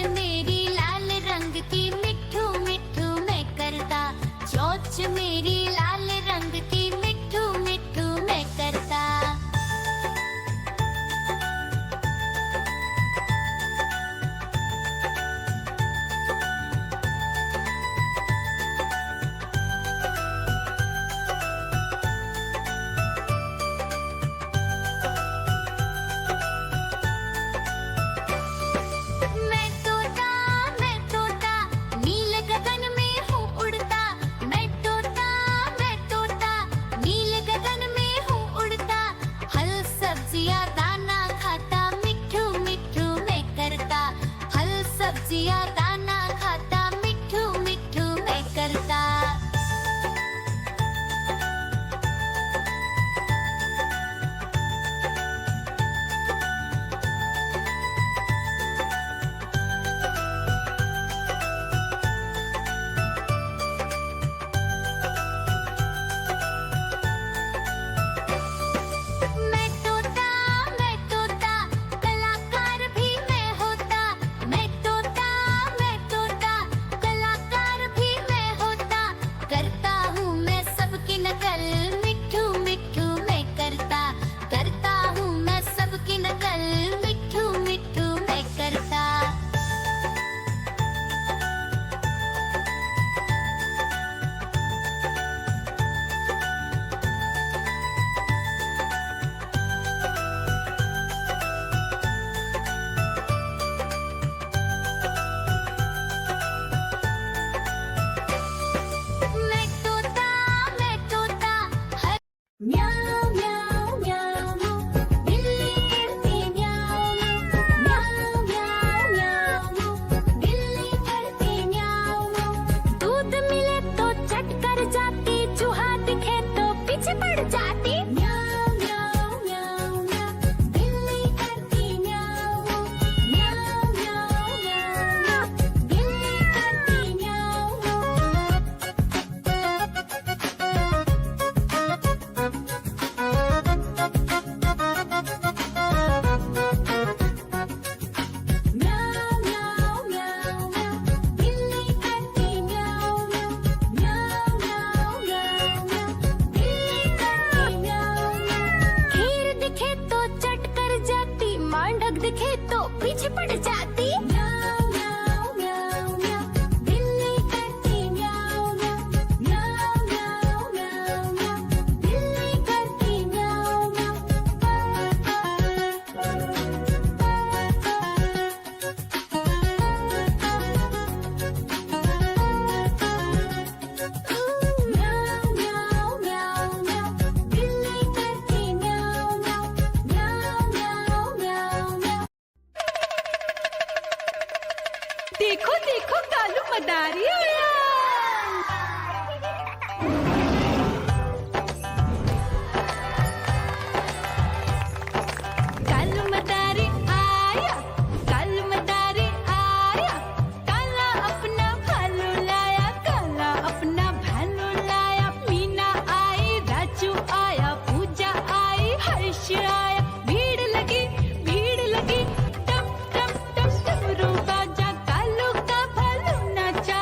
मेरी लाल रंग की मिठू मिठू मैं करता, चोंच मेरी लाल रंग की मिठू मिठू मैं करता। मैं तोता नील गगन में हूँ उड़ता, मैं तोता नील गगन में हूँ उड़ता। फल सब्जियाँ दाना खाता, मिठू मिठू मैं करता। फल सब्जियाँ दाना खाता, मिठू मिठू मैं करता। मैं तोता कलाकार भी मैं होता। मैं तोता कलाकार भी मैं होता। करता हूँ मैं सबकी नकल, मिठू मिठू मैं करता। करता हूँ मैं सबकी नकल, मिठू मिठू मैं करता। मैं तोता हर म्याऊं म्याऊं म्याऊं, बिल्ली करती म्याऊं म्याऊं म्याऊं म्याऊं, बिल्ली करती म्याऊं। दूध मिले तो चट कर जाती, चूहा दिखे तो पीछे पड़ जाती। म्याऊं म्याऊं म्याऊं म्याऊं, बिल्ली करती म्याऊं म्याऊं म्याऊं म्याऊं, बिल्ली करती म्याऊं। म्याऊं म्याऊं म्याऊं म्याऊं, बिल्ली करती म्याऊं म्याऊं म्याऊं म्याऊं म्याऊं म्याऊं, बिल्ली करती म्याऊं म्याऊं। खीर दिखे तो चट कर जाती, मांडक दिखे तो पीछे पड़ जाती। म्याऊं म्याऊं म्याऊं म्याऊं, बिल्ली करती म्याऊं म्याऊं म्याऊं म्याऊं म्याऊं म्याऊं, बिल्ली करती म्याऊं म्याऊं। म्याऊं म्याऊं म्याऊं म्याऊं, बिल्ली करती म्याऊं म्याऊं म्याऊं म्याऊं म्याऊं म्याऊं। देखो देखो कालू मदारी आया। कालू मदारी आया, कालू मदारी आया। काला अपना भालू लाया, काला अपना भालू लाया। मीना आई, राजू आया, पूजा आई, हर्ष आया। भीड़ लगी टम टम टम डमरू बाजा, कालू का भालू नाचा।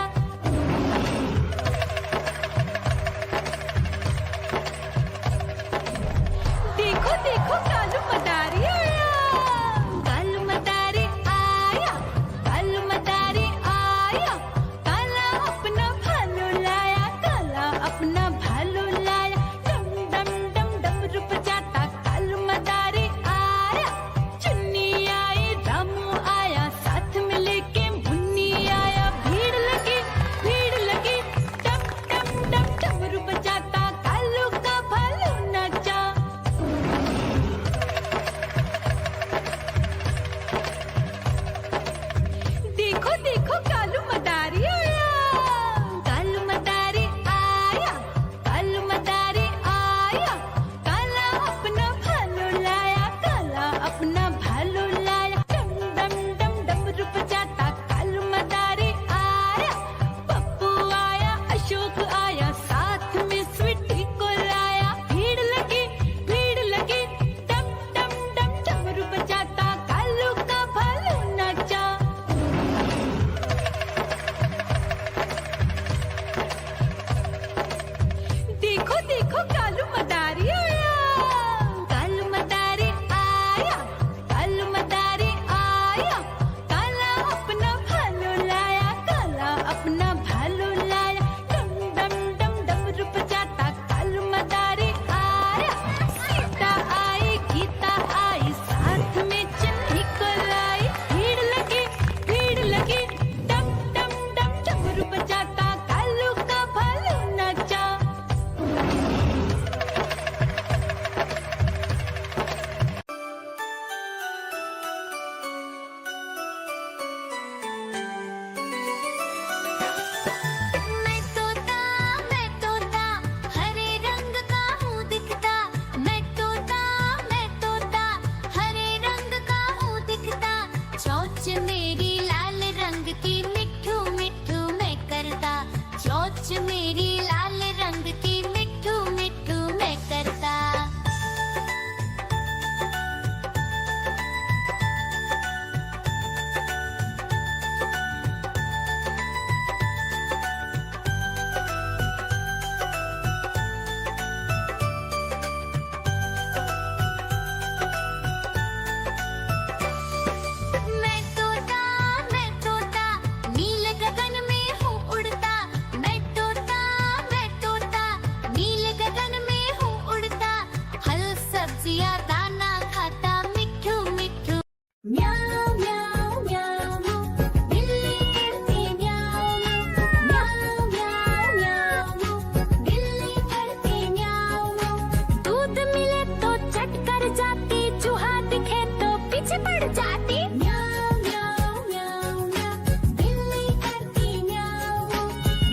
गाती म्याऊ म्याऊ म्याऊ म्याऊ बिल्ली करती म्याऊ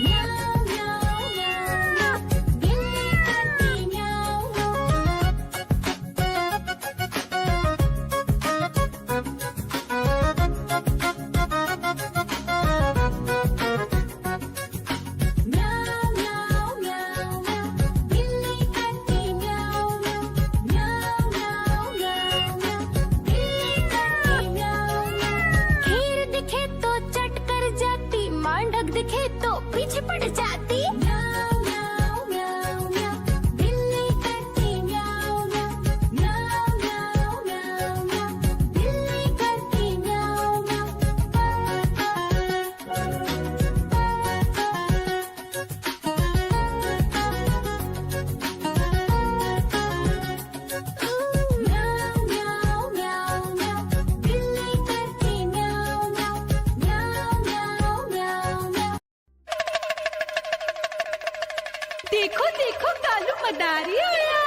म्याऊ म्याऊ म्याऊ म्याऊ बिल्ली करती म्याऊ म्याऊ म्याऊ म्याऊ म्याऊ बिल्ली करती म्याऊ म्याऊ म्याऊ म्याऊ म्याऊ बिल्ली करती म्याऊ खीर दिखे तो चट कर जाती मांडक दिखे तो पीछे पड़ जाती म्याऊ म्याऊ म्याऊ म्याऊ बिल्ली करती म्याऊ म्याऊ म्याऊ म्याऊ म्याऊ बिल्ली करती म्याऊ म्याऊ म्याऊ म्याऊ म्याऊ बिल्ली करती म्याऊ म्याऊ म्याऊ म्याऊ म्याऊ देखो देखो कालू मदारी आया।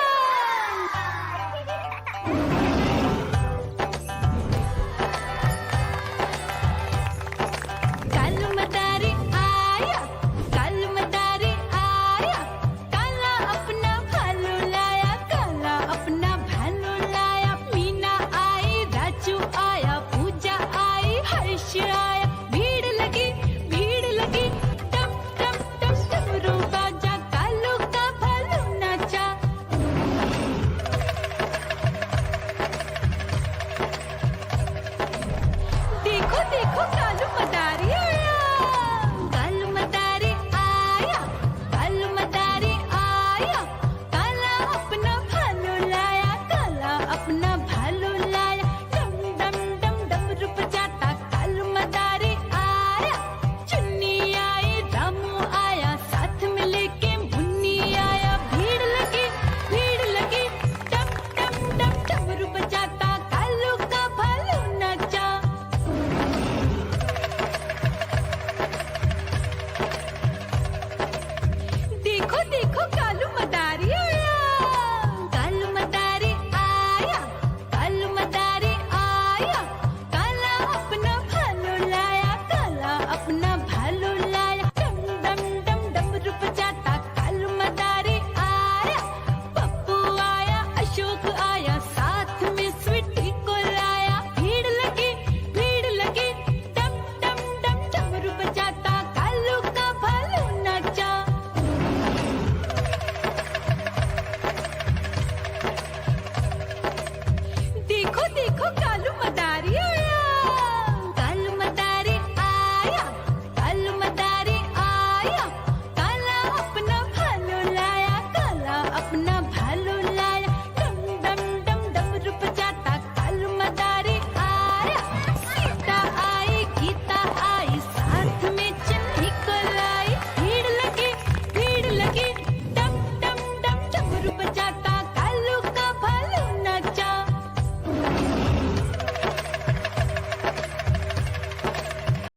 कालू मदारी आया, कालू मदारी आया, काला अपना भालू लाया, काला अपना भालू लाया। मीना आई, राजू आया, पूजा आई, हर्ष आया। भीड़ लगी टम टम टम डमरू बाजा, कालू का भालू नाचा। देखो देखो कालू मदारी आया, कालू मदारी आया, कालू मदारी आया, काला अपना भालू लाया, काला अपना भालू लाया। डम डम डम डमरू बजाता कालू मदारी आया। चुन्नी आई, रामू आया, साथ में लेके मुन्नी आया। भीड़ लगी टम टम टम डमरू बजाता कालू का भालू नाचा। देखो देखो कालू मदारी आया, कालू मदारी आया, कालू मदारी आया, काला अपना भालू लाया, काला अपना भालू लाया। डम डम डम डमरू बजाता कालू मदारी आया। पप्पू आया, अशोक आया, साथ में स्वीटी को लाया। भीड़ लगी टम टम डम डमरू बजाता कालू का भालू नाचा। देखो देखो कालू मदारी